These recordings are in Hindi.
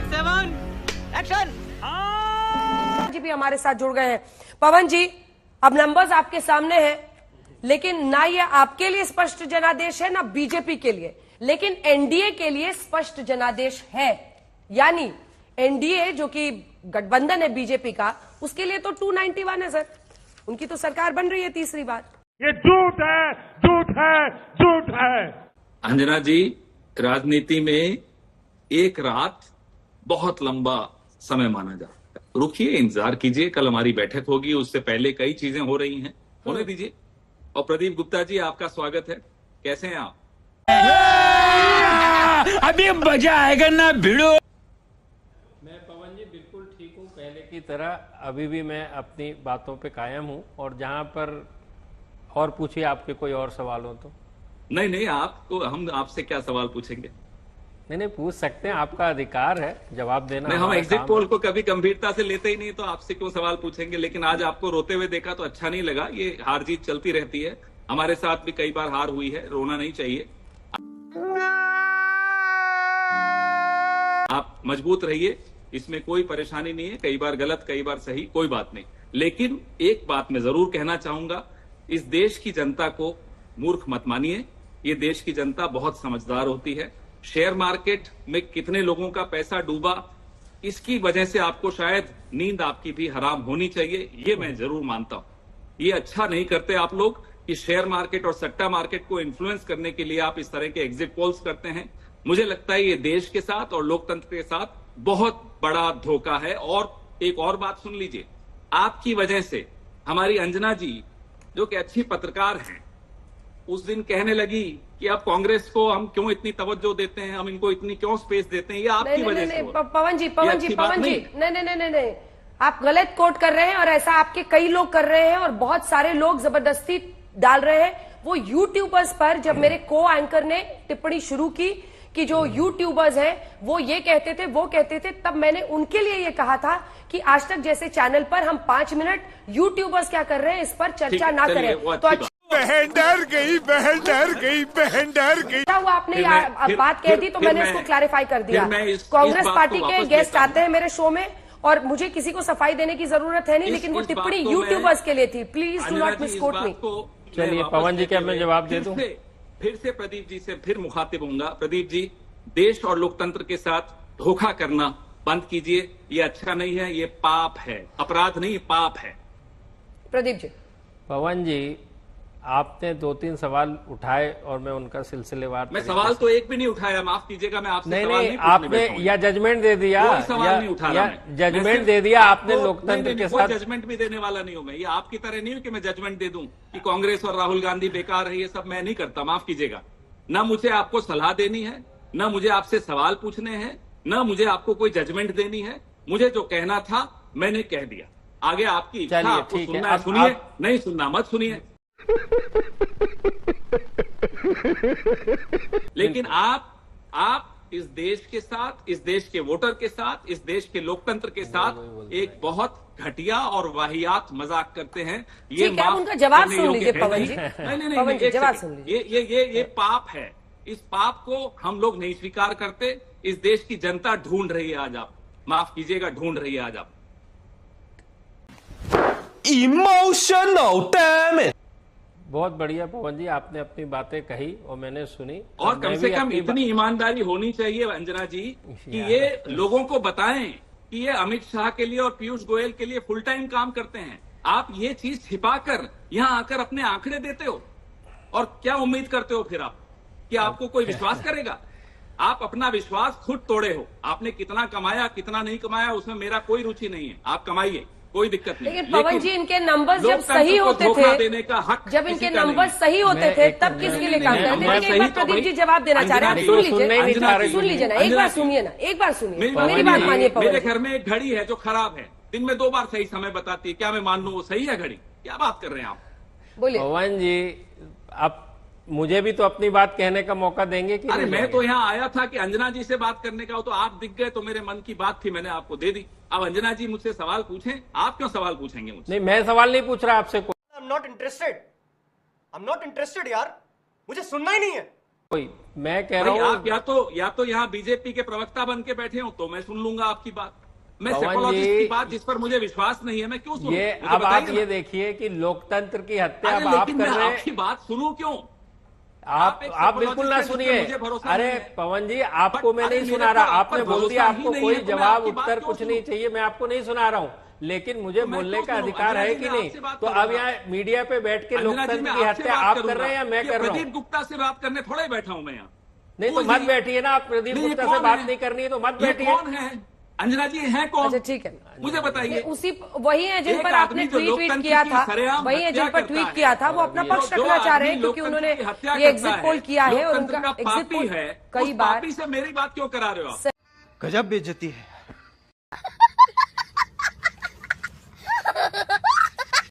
7 एक्शन। जी भी हमारे साथ जुड़ गए हैं। पवन जी, अब नंबर्स आपके सामने हैं, लेकिन ना ये आपके लिए स्पष्ट जनादेश है ना बीजेपी के लिए, लेकिन एनडीए के लिए स्पष्ट जनादेश है। यानी एनडीए जो कि गठबंधन है बीजेपी का, उसके लिए तो 291 है सर, उनकी तो सरकार बन रही है तीसरी बार। ये झूठ है, झूठ है, झूठ है। अंजना जी, राजनीति में एक रात बहुत लंबा समय माना जाता है। रुकिए, इंतजार कीजिए, कल हमारी बैठक होगी, उससे पहले कई चीजें हो रही हैं, होने दीजिए। और प्रदीप गुप्ता जी, आपका स्वागत है। कैसे हैं आप? अभी मजा आएगा ना भिड़ो। मैं पवन जी बिल्कुल ठीक हूँ, पहले की तरह अभी भी मैं अपनी बातों पे कायम हूँ। और जहाँ पर और पूछिए, आपके कोई और सवाल हो तो। नहीं, आपको हम आपसे क्या सवाल पूछेंगे? नहीं, पूछ सकते हैं, आपका अधिकार है जवाब देना। नहीं, हम एग्जिट पोल को कभी गंभीरता से लेते ही नहीं, तो आपसे क्यों सवाल पूछेंगे। लेकिन आज आपको रोते हुए देखा तो अच्छा नहीं लगा। ये हार जीत चलती रहती है, हमारे साथ भी कई बार हार हुई है, रोना नहीं चाहिए। आप मजबूत रहिए, इसमें कोई परेशानी नहीं है। कई बार गलत, कई बार सही, कोई बात नहीं। लेकिन एक बात मैं जरूर कहना चाहूंगा, इस देश की जनता को मूर्ख मत मानिए। ये देश की जनता बहुत समझदार होती है। शेयर मार्केट में कितने लोगों का पैसा डूबा, इसकी वजह से आपको शायद नींद आपकी भी हराम होनी चाहिए, ये मैं जरूर मानता हूं। ये अच्छा नहीं करते आप लोग कि शेयर मार्केट और सट्टा मार्केट को इन्फ्लुएंस करने के लिए आप इस तरह के एग्जिट पोल्स करते हैं। मुझे लगता है ये देश के साथ और लोकतंत्र के साथ बहुत बड़ा धोखा है। और एक और बात सुन लीजिए, आपकी वजह से हमारी अंजना जी, जो कि अच्छी पत्रकार हैं, उस दिन कहने लगी कि अब कांग्रेस को हम क्यों इतनी तवज्जो देते हैं, हम इनको इतनी क्यों स्पेस देते हैं, ये आपकी वजह से। पवन जी, नहीं, आप गलत कोट कर रहे हैं और ऐसा आपके कई लोग कर रहे हैं और बहुत सारे लोग जबरदस्ती डाल रहे हैं। वो यूट्यूबर्स पर जब मेरे को एंकर ने टिप्पणी शुरू की कि जो यूट्यूबर्स हैं वो ये कहते थे, वो कहते थे, तब मैंने उनके लिए ये कहा था कि आज तक जैसे चैनल पर हम 5 मिनट यूट्यूबर्स क्या कर रहे हैं इस पर चर्चा ना करें। तो बहन डर गई, बहन डर गई, बहन डर गई। हुआ आपने बात कह दी तो मैंने उसको क्लैरिफाई कर दिया। कांग्रेस पार्टी के गेस्ट आते हैं मेरे शो में और मुझे किसी को सफाई देने की जरूरत है नहीं, लेकिन वो टिप्पणी यूट्यूबर्स के लिए थी। प्लीज डू नॉट मिसकोट मी। चलिए पवन जी, क्या मैं जवाब दे दूं? फिर से प्रदीप जी से फिर मुखातिब होऊंगा। प्रदीप जी, देश और लोकतंत्र के साथ धोखा करना बंद कीजिए, ये अच्छा नहीं है, ये पाप है, अपराध नहीं, पाप है। प्रदीप जी। पवन जी, आपने 2-3 सवाल उठाए और मैं उनका सिलसिलेवार। मैं सवाल तो एक भी नहीं उठाया, माफ कीजिएगा, मैं आपसे नहीं, आपने या जजमेंट दे दिया, कोई सवाल नहीं उठा रहा, जजमेंट दे दिया आपने लोकतंत्र के साथ। जजमेंट भी देने वाला नहीं हूं मैं, ये आपकी तरह नहीं हूं कि मैं जजमेंट दे दूं कि कांग्रेस और राहुल गांधी बेकार है, ये सब मैं नहीं करता, माफ कीजिएगा। ना मुझे आपको सलाह देनी है, ना मुझे आपसे सवाल पूछने हैं, ना मुझे आपको कोई जजमेंट देनी है। मुझे जो कहना था मैंने कह दिया, आगे आपकी इच्छा, आपको सुनना है सुनिए, नहीं सुनना मत सुनिए। लेकिन आप इस देश के साथ, इस देश के वोटर के साथ, इस देश के लोकतंत्र के साथ एक बहुत घटिया और वाहियात मजाक करते हैं। ये उनका जवाब सुन लीजिए पवन जी। नहीं, जवाब सुन लीजिए। ये पाप है, इस पाप को हम लोग नहीं स्वीकार करते। इस देश की जनता ढूंढ रही है आज, आप माफ कीजिएगा, ढूंढ रही है आज आप। Emotional damn it. बहुत बढ़िया पवन जी, आपने अपनी बातें कही और मैंने सुनी। और कम से कम इतनी ईमानदारी होनी चाहिए अंजना जी कि ये लोगों को बताएं कि ये अमित शाह के लिए और पीयूष गोयल के लिए फुल टाइम काम करते हैं। आप ये चीज छिपाकर यहां आकर अपने आंकड़े देते हो और क्या उम्मीद करते हो फिर आप कि आपको कोई विश्वास करेगा? आप अपना विश्वास खुद तोड़े हो। आपने कितना कमाया, कितना नहीं कमाया, उसमें मेरा कोई रुचि नहीं है, आप कमाइए, कोई दिक्कत नहीं। लेकिन पवन जी, इनके नंबर्स जब सही होते थे, देने का हक जब इनके नंबर्स सही होते थे तब किसके लिए काम करते थे? एक बार प्रदीप जी जवाब देना चाह रहे हैं, सुन लीजिए ना, एक बार सुनिए ना, एक बार सुनिए, मेरी बात मानिए पवन जी। मेरे घर में एक घड़ी है जो खराब है, दिन में 2 बार सही समय बताती है, क्या मैं मान लूं वो सही है घड़ी? क्या बात कर रहे हैं आप? बोलिए पवन जी, आप मुझे भी तो अपनी बात कहने का मौका देंगे कि? अरे मैं तो यहाँ आया था कि अंजना जी से बात करने का हो, तो आप दिख गए तो मेरे मन की बात थी, मैंने आपको दे दी। अब अंजना जी मुझसे सवाल पूछें, आप क्यों सवाल पूछेंगे मुझसे? नहीं, मैं सवाल नहीं पूछ रहा आपसे। I'm not interested यार, मुझे सुनना ही नहीं है। कोई मैं कह भाई रहा हूँ आप या तो यहाँ बीजेपी के प्रवक्ता बन के बैठे हो तो मैं सुन लूंगा आपकी बात। मैं पवन साइकोलॉजिस्ट जी, की बात जिस पर मुझे विश्वास नहीं है मैं क्यों सुनूं? ये मुझे अब बताइए आप ना। ये देखिए कि लोकतंत्र की हत्या अरे अब आप लेकिन कर मैं रहे आपकी बात सुनूं क्यों? आप एक बिल्कुल ना psychologist हैं, सुनिए। मुझे भरोसा अरे नहीं है। पवन जी, आपको बट मैं अरे नहीं मेरे सुना को रहा, आप आपने पर बोल दिया भरोसा ही आपको नहीं कोई है, तो मैं जवाब आपकी बात उत्तर क्यों कुछ नहीं सुनूं? चाहिए, मैं आपको नहीं सुना रहा हूँ, लेकिन मुझे तो मैं बोलने क्यों का सुनूं? अधिकार अंजना है जी, कि मैं नहीं? आपसे बात तो अब करूंगा। यहाँ मीडिया पे बैठ के अंजना जी, लोकतंत्र मैं की आपसे हत्या बात आप कर करूंगा। रहे हैं या मैं ये कर रहा प्रदीप हूँ? गुप्ता से बात करने थोड़ा ही बैठा हूं मैं यहाँ। नहीं तो Who is मत he? बैठिए ना, आप प्रदीप नहीं, ये गुप्ता से कौन बात है? नहीं करनी है तो मत ये बैठिए। कौन है? अंजना जी हैं कौन? अच्छा ठीक है, मुझे बताइए। उसी वही है जिन एक पर आदमी आपने जो ट्वीट लोकतंत्र किया की था, सरेआम वही है हत्या जिन पर करता ट्वीट है। किया था, वो अपना पक्ष जो रखना चाह रहे आदमी हैं क्योंकि लोकतंत्र उन्होंने की हत्या ये करता एग्जिट पोल किया है और लोकतंत्र उनका का एग्जिट पापी पोल है, कई उस बार पापी से मेरी बात क्यों करा रहे हो आप? गजब बेइज्जती है।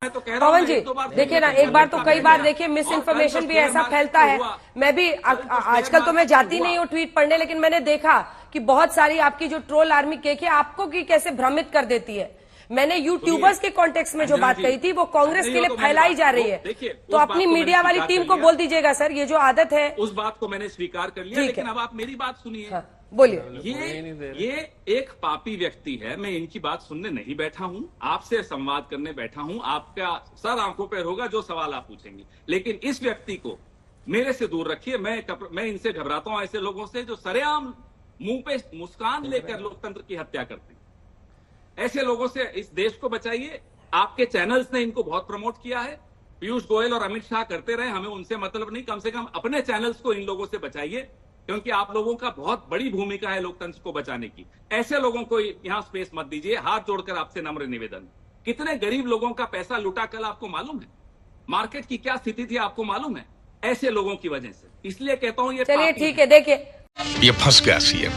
मैं तो कह रहा हूं पवन ना, जी एक दो बार देखिए ना, एक बार तो कई बार देखिए मिस इन्फॉर्मेशन भी ऐसा फैलता है। मैं भी आजकल तो मैं जाती नहीं हूँ ट्वीट पढ़ने, लेकिन मैंने देखा कि बहुत सारी आपकी जो ट्रोल आर्मी के आपको की कैसे भ्रमित कर देती है। मैंने यूट्यूबर्स के कॉन्टेक्स्ट में जो बात कही थी वो कांग्रेस के लिए फैलाई जा रही है, तो अपनी मीडिया वाली टीम को बोल दीजिएगा सर, ये जो आदत है। उस बात को मैंने स्वीकार कर लिया, लेकिन अब आप मेरी बात सुनिए। हाँ, बोलिए। ये एक पापी व्यक्ति है, मैं इनकी बात सुनने नहीं बैठा हूं, आपसे संवाद करने बैठा हूं। आपका सर आंखों पर होगा जो सवाल आप पूछेंगे, लेकिन इस व्यक्ति को मेरे से दूर रखिए। मैं इनसे घबराता हूं, ऐसे लोगों से जो सरेआम मुंह पे मुस्कान लेकर लोकतंत्र की हत्या करते हैं। ऐसे लोगों से इस देश को बचाइए। आपके चैनल्स ने इनको बहुत प्रमोट किया है, पीयूष गोयल और अमित शाह करते रहे, हमें उनसे मतलब नहीं। कम से कम अपने चैनल्स को इन लोगों से बचाइए, क्योंकि आप लोगों का बहुत बड़ी भूमिका है लोकतंत्र को बचाने की। ऐसे लोगों को यहां स्पेस मत दीजिए। हाथ जोड़कर आपसे नम्र निवेदन। कितने गरीब लोगों का पैसा लूटा कल आपको मालूम है? मार्केट की क्या स्थिति थी आपको मालूम है? ऐसे लोगों की वजह से। इसलिए कहता हूं ये चलिए पापी ठीक है, देखिए ये फंस गया सीएम।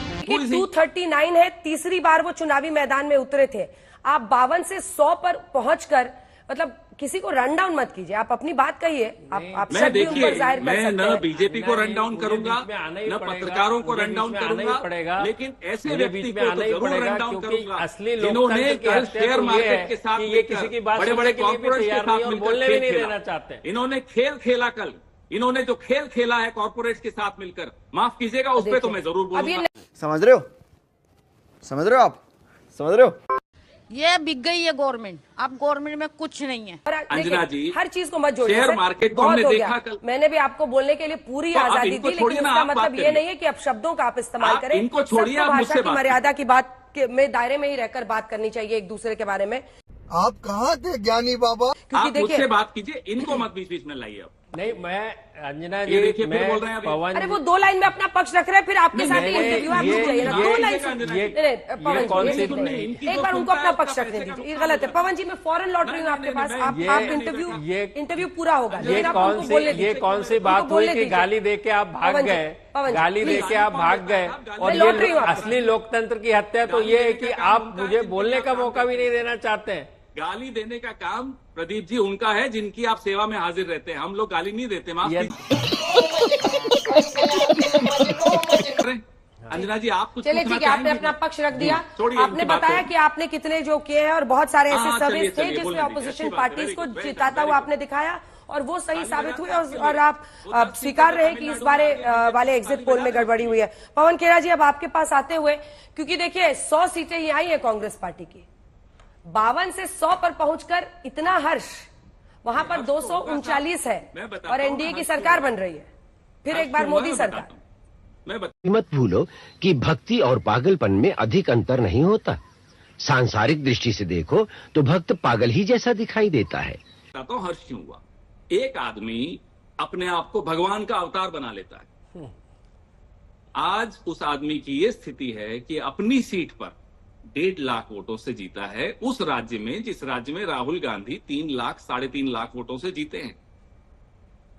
239 है, तीसरी बार वो चुनावी मैदान में उतरे थे। आप 52 से 100 पर पहुंचकर मतलब किसी को रन डाउन मत कीजिए, आप अपनी बात कहिए। आप मैं शक भी उन देखिए, पर जाहिर कर मैं सकते न हैं। बीजेपी को रन डाउन करूंगा, न न पत्रकारों को रन डाउन करूंगा, लेकिन ऐसे व्यक्ति को तो जरूर रन डाउन करूंगा असली जिन्होंने कल शेयर मार्केट के कि साथ ये किसी की बात बड़े बड़े सुनने के लिए भी कॉर्पोरेट के तैयार साथ नहीं और मिलकर बोलने भी खेल नहीं खेला। देना चाहते। इन्होंने खेल खेला कल, इन्होंने जो खेल खेला है कॉर्पोरेट के साथ मिलकर, माफ कीजिएगा, उस पर तो मैं जरूर अब ये बोलूंगा। समझ रहे हो? समझ रहे हो आप? समझ रहे हो? ये बिक गई है गवर्नमेंट, अब गवर्नमेंट में कुछ नहीं है। अंजना जी, हर चीज को मत जोड़िए शेयर सर, मार्केट को बहुत हमने हो देखा गया। कल। मैंने भी आपको बोलने के लिए पूरी तो अब आजादी इनको दी, लेकिन छोड़िए ना, इसका आप मतलब बात ये करिए। नहीं है कि अब शब्दों का आप इस्तेमाल आप करें। इनको छोड़िए, सबको आप भाषा मुझसे की बात मर्यादा की बात में दायरे में ही रहकर बात करनी चाहिए एक दूसरे के बारे में। आप कहाँ थे ज्ञानी बाबा? क्योंकि आप मुझसे देखिए, बात कीजिए, इनको मत बीच बीच में लाइए। अब नहीं, मैं अंजना ये देखिए, जी, फिर मैं बोल रहे हैं अभी। पवन अरे वो 2 लाइन में अपना पक्ष रख रहे हैं, फिर आपके साथ ही नहीं, इंटरव्यू आप ये- चाहिए ना, ये- 2 लाइन ये- से। ये- नहीं, पवन कौन जी, सी एक सुननी? मिनट। इनकी एक जो बार उनको सुनता अपना है, पक्ष उसका रखने पैसे का दीजिए, ये मतलब गलत है। पवन जी, मैं फौरन लौट रही हूँ आपके पास, आप इंटरव्यू पूरा होगा, ये लेकिन आप कौन उनको सी बोलने ये दीजिए। कौन सी उनको बात हुई बोलने कि दीजिए। गाली दे के आप भाग पवन जी, गए? पवन जी, गाली दे प्लीज। के आप भाग गए, और मैं लौट रही ये हूँ आपसे। असली लोकतंत्र की हत्या तो ये है कि आप मुझे बोलने का मौका भी नहीं देना चाहते हैं। गाली देने का काम प्रदीप जी उनका है, जिनकी आप सेवा में हाजिर रहते हैं। हम लोग गाली नहीं देते, माफ ये- कीजिए। अंजना जी, आप कुछ चलिए पूछना ठीक है, आपने चाहेंगी? अपना पक्ष रख दिया। छोड़िए आपने इनकी बात बताया को। कि आपने कितने जो किए हैं और बहुत सारे ऐसे हाँ, सर्विस थे चलिए, जिसमें बोलने दीजिए, ऑपोजिशन अच्छी बात है, पार्टीज को very good, very जिताता good, हुआ very आपने good। दिखाया और वो सही ताली साबित हुए, बजाते और आप वो अब दस स्वीकार सीटों रहे पर कि इस तमिलनाडु बारे में वाले एग्जिट पोल में गड़बड़ी हुई है। पवन खेड़ा जी, अब आपके पास आते हुए, क्योंकि देखिए 100 सीटें ही आई है कांग्रेस पार्टी की, 52 से 100 पर पहुंचकर इतना हर्ष, वहां पर 239 है और एनडीए की सरकार बन रही है, फिर एक बार मोदी सरकार। मत भूलो कि भक्ति और पागलपन में अधिक अंतर नहीं होता। सांसारिक दृष्टि से देखो तो भक्त पागल ही जैसा दिखाई देता है। बताता हूं हर्ष क्यों हुआ। एक आदमी अपने आप को भगवान का अवतार बना लेता है। आज उस आदमी की ये स्थिति है कि अपनी सीट पर 1.5 लाख वोटों से जीता है, उस राज्य में जिस राज्य में राहुल गांधी 3 लाख 3.5 लाख वोटों से जीते हैं।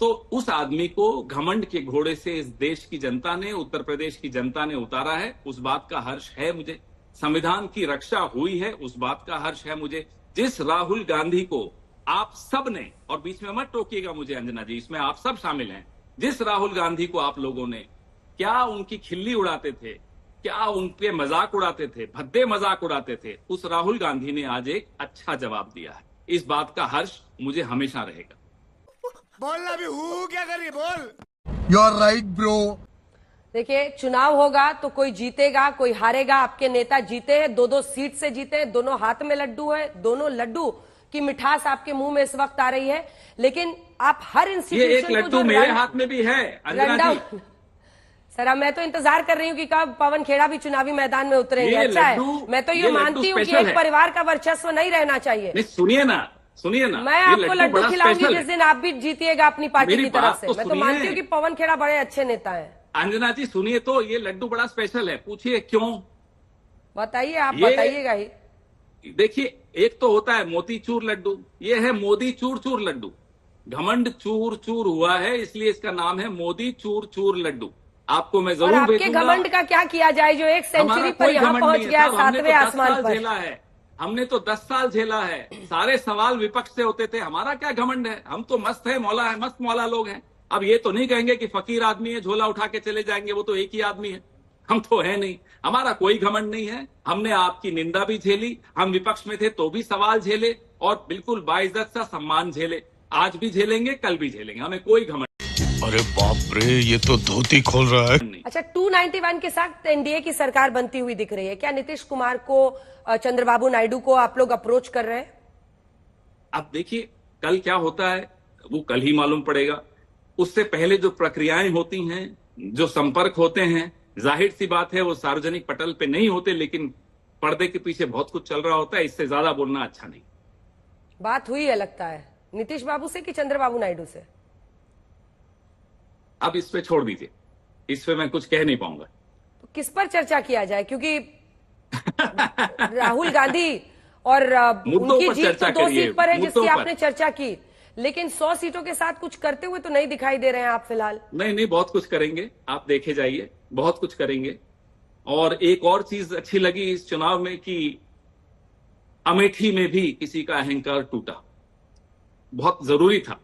तो उस आदमी को घमंड के घोड़े से इस देश की जनता ने, उत्तर प्रदेश की जनता ने उतारा है, उस बात का हर्ष है मुझे। संविधान की रक्षा हुई है, उस बात का हर्ष है मुझे। जिस राहुल गांधी को आप सब ने, और बीच में मत टोकिएगा मुझे अंजना जी, इसमें आप सब शामिल हैं, जिस राहुल गांधी को आप लोगों ने क्या उनकी खिल्ली उड़ाते थे, क्या उनके मजाक उड़ाते थे, भद्दे मजाक उड़ाते थे, उस राहुल गांधी ने आज एक अच्छा जवाब दिया है। इस बात का हर्ष मुझे हमेशा रहेगा। बोलना भी हूँ क्या करिए बोल। You are right bro. देखिए, चुनाव होगा तो कोई जीतेगा कोई हारेगा। आपके नेता जीते हैं, 2-2 सीट से जीते हैं, दोनों हाथ में लड्डू है, दोनों लड्डू की मिठास आपके मुंह में इस वक्त आ रही है। लेकिन आप हर ये इंस्टीट्यूशन एक लड्डू मेरे हाथ में भी है अंजना जी। सर, अब मैं तो इंतजार कर रही हूँ कि कब पवन खेड़ा भी चुनावी मैदान में उतरेंगे। ये अच्छा है, लड्डू- मैं तो ये ये मानती लड्डू हूँ कि स्पेशल एक है। परिवार का वर्चस्व नहीं रहना चाहिए। नहीं, सुनिए ना मैं ये आपको लड्डू बड़ा खिलाऊंगी स्पेशल जिस है। दिन आप भी जीतिएगा अपनी पार्टी मेरी की तरफ बात से। तो मैं तो सुनिए। मानती हूँ कि पवन खेड़ा बड़े अच्छे नेता हैं। अंजना जी सुनिए, तो ये लड्डू बड़ा स्पेशल है, पूछिए क्यों। बताइए, आप ये- बताइएगा ही। देखिए, एक तो होता है मोतीचूर लड्डू, ये है मोदी चूर चूर लड्डू। घमंड चूर चूर हुआ है, इसलिए इसका नाम है मोदी चूर चूर लड्डू। आपको मैं और जरूर आपके भेजूंगा। घमंड का क्या किया जाए जो एक हमारा सेंचुरी पर कोई यहाँ घमंड पहुंच नहीं है गया, साहब, हमने 7वें तो 10 आसमान साल पर। झेला है। हमने तो 10 साल झेला है। सारे सवाल विपक्ष से होते थे, हमारा क्या घमंड है। हम तो मस्त है, मस्त मौला लोग हैं। अब ये तो नहीं कहेंगे कि फकीर आदमी है, झोला उठा के चले जाएंगे, वो तो एक ही आदमी है। हम तो है नहीं, हमारा कोई घमंड नहीं है। हमने आपकी निंदा भी झेली, हम विपक्ष में थे तो भी सवाल झेले, और बिल्कुल बाइज्जत सा सम्मान झेले। आज भी झेलेंगे, कल भी झेलेंगे, हमें कोई घमंड अरे बाप रे, ये तो धोती खोल रहा है। नहीं। अच्छा, 291 के साथ एनडीए की सरकार बनती हुई दिख रही है। क्या नीतीश कुमार को, चंद्रबाबू नायडू को आप लोग अप्रोच कर रहे हैं? अब देखिए, कल क्या होता है वो कल ही मालूम पड़ेगा। उससे पहले जो प्रक्रियाएं होती हैं, जो संपर्क होते हैं, जाहिर सी बात है वो सार्वजनिक पटल पे नहीं होते, लेकिन पर्दे के पीछे बहुत कुछ चल रहा होता है। इससे ज्यादा बोलना अच्छा नहीं। बात हुई है लगता है नीतीश बाबू से कि चंद्रबाबू नायडू से? अब इस पे छोड़ दीजिए, इस पे मैं कुछ कह नहीं पाऊंगा। तो किस पर चर्चा किया जाए, क्योंकि राहुल गांधी और मुद्दों उनकी पर जीत तो चर्चा 2 करिए, सीट पर है जिसकी मुद्दों पर। आपने चर्चा की, लेकिन 100 सीटों के साथ कुछ करते हुए तो नहीं दिखाई दे रहे हैं आप फिलहाल। नहीं, बहुत कुछ करेंगे, आप देखे जाइए, बहुत कुछ करेंगे। और एक और चीज अच्छी लगी इस चुनाव में कि अमेठी में भी किसी का अहंकार टूटा, बहुत जरूरी था।